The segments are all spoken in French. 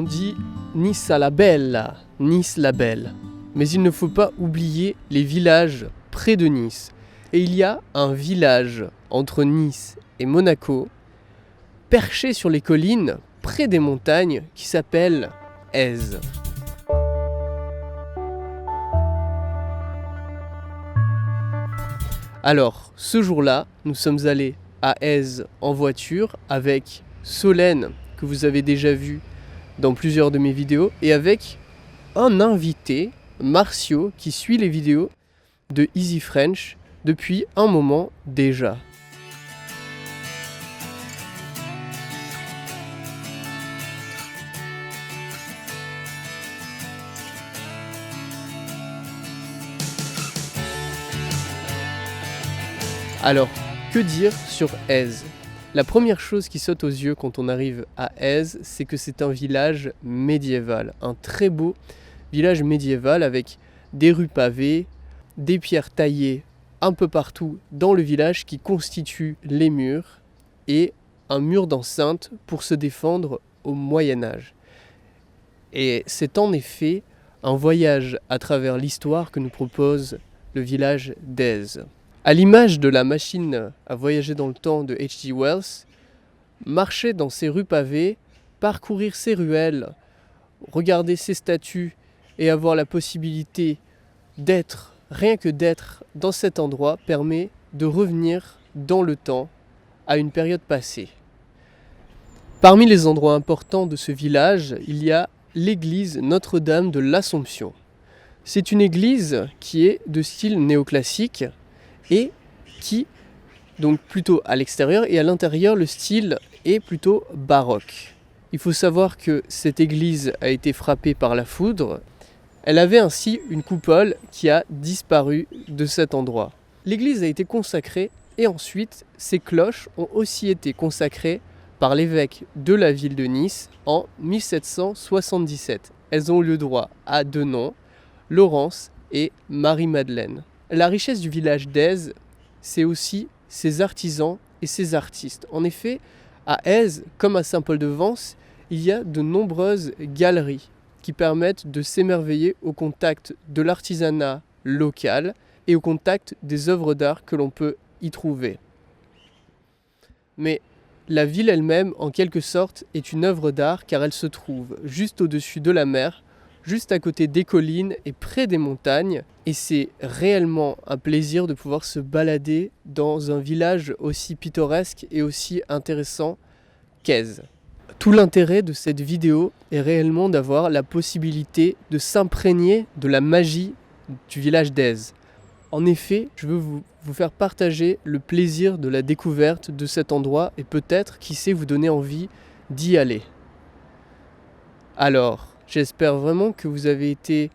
On dit Nice à la belle, Nice la belle. Mais il ne faut pas oublier les villages près de Nice. Et il y a un village entre Nice et Monaco, perché sur les collines, près des montagnes, qui s'appelle Èze. Alors, ce jour-là, nous sommes allés à Èze en voiture avec Solène, que vous avez déjà vu dans plusieurs de mes vidéos, et avec un invité, Marcio, qui suit les vidéos de Easy French depuis un moment déjà. Alors, que dire sur Èze ? La première chose qui saute aux yeux quand on arrive à Èze, c'est que c'est un village médiéval. Un très beau village médiéval avec des rues pavées, des pierres taillées un peu partout dans le village qui constituent les murs et un mur d'enceinte pour se défendre au Moyen-Âge. Et c'est en effet un voyage à travers l'histoire que nous propose le village d'Èze. À l'image de la machine à voyager dans le temps de H.G. Wells, marcher dans ces rues pavées, parcourir ces ruelles, regarder ces statues et avoir la possibilité d'être, rien que d'être dans cet endroit, permet de revenir dans le temps à une période passée. Parmi les endroits importants de ce village, il y a l'église Notre-Dame de l'Assomption. C'est une église qui est de style néoclassique et qui, donc plutôt à l'extérieur, et à l'intérieur, le style est plutôt baroque. Il faut savoir que cette église a été frappée par la foudre. Elle avait ainsi une coupole qui a disparu de cet endroit. L'église a été consacrée et ensuite ses cloches ont aussi été consacrées par l'évêque de la ville de Nice en 1777. Elles ont eu le droit à deux noms, Laurence et Marie-Madeleine. La richesse du village d'Èze, c'est aussi ses artisans et ses artistes. En effet, à Èze, comme à Saint-Paul-de-Vence, il y a de nombreuses galeries qui permettent de s'émerveiller au contact de l'artisanat local et au contact des œuvres d'art que l'on peut y trouver. Mais la ville elle-même, en quelque sorte, est une œuvre d'art car elle se trouve juste au-dessus de la mer, juste à côté des collines et près des montagnes. Et c'est réellement un plaisir de pouvoir se balader dans un village aussi pittoresque et aussi intéressant qu'Èze. Tout l'intérêt de cette vidéo est réellement d'avoir la possibilité de s'imprégner de la magie du village d'Èze. En effet, je veux vous faire partager le plaisir de la découverte de cet endroit et peut-être, qui sait, vous donner envie d'y aller. Alors, j'espère vraiment que vous avez été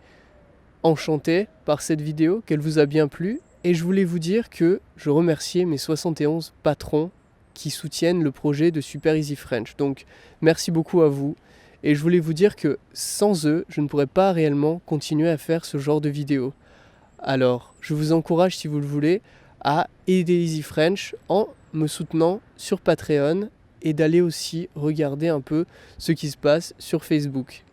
enchanté par cette vidéo, qu'elle vous a bien plu. Et je voulais vous dire que je remerciais mes 71 patrons qui soutiennent le projet de Super Easy French. Donc, merci beaucoup à vous. Et je voulais vous dire que sans eux, je ne pourrais pas réellement continuer à faire ce genre de vidéos. Alors, je vous encourage, si vous le voulez, à aider Easy French en me soutenant sur Patreon et d'aller aussi regarder un peu ce qui se passe sur Facebook.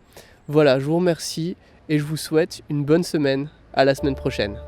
Voilà, je vous remercie et je vous souhaite une bonne semaine. À la semaine prochaine.